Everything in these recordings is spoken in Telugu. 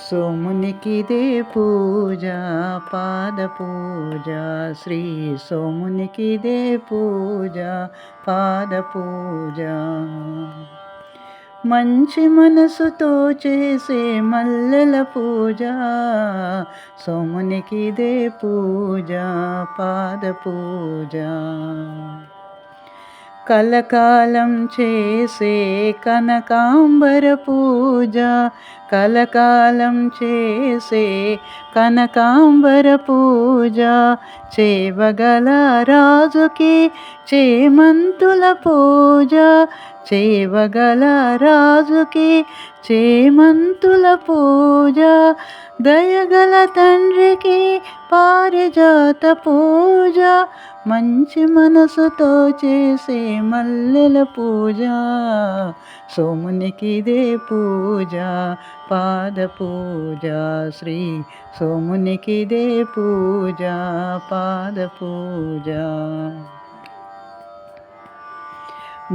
సోమునికిదే పూజ పాద పూజ శ్రీ సోమునికిదే పూజ పాద పూజ మంచి మనసుతో చేసే మల్లెల పూజ సోమునికిదే పూజ పాద పూజ కలకాలం చేసే కనకాంబర పూజ కలకాలం చేసే కనకాంబర పూజ చేవగల రాజుకి చేమంతుల పూజ చేవగల రాజుకి చేమంతుల పూజ దయగల తండ్రికి పారిజాత పూజ మంచి మనసుతో చేసే మల్లెల పూజ సోమునికిదే పూజ పాద పూజ శ్రీ సోమునికిదే పూజ పాద పూజ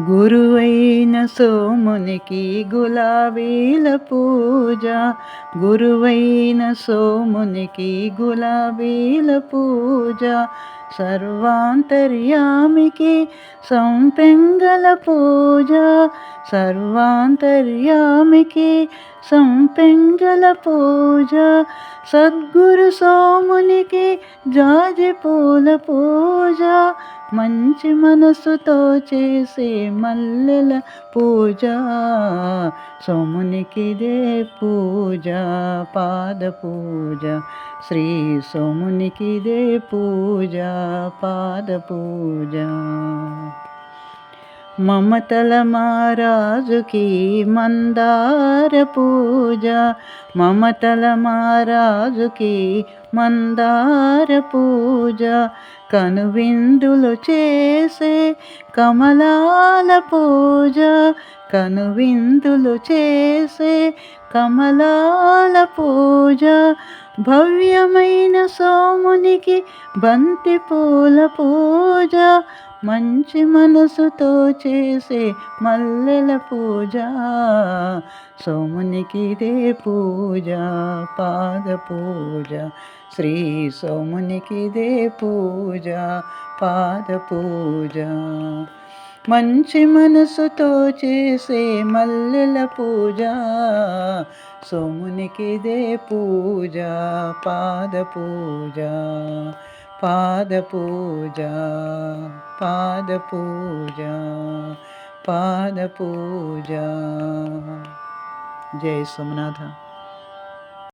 గురువైన సోమునికి గులాబీల పూజ గురువైన సోమునికి గులాబీల పూజ సర్వాంతర్యామికి సంపెంగల పూజ సర్వాంతర్యామికి సంపెంగల పూజ సద్గురు సోమునికి జాజి పూల పూజ మంచి మనసుతో చేసే మల్లెల పూజ సోమునికిదే పూజ పాద పూజ శ్రీ సోమునికిదే పూజ పాద పూజ మమతల మారాజుకి మందార పూజ మమతల మారాజుకి మందార పూజ కనువిందులు చేసే కమలాల పూజ కనువిందులు చేసే కమలాల పూజ భవ్యమైన సోమునికి బంతి పూల పూజ మంచి మనసుతో చేసే మల్లెల పూజ సోమునికిదే పూజ పాద పూజ శ్రీ సోమునికిదే పూజ పాద పూజ మంచి మనసుతో చేసే మల్లెల పూజ సోమునికిదే పూజ పాద పూజ పాద పూజ పాద పూజ పాద పూజ జై సోమనాథ.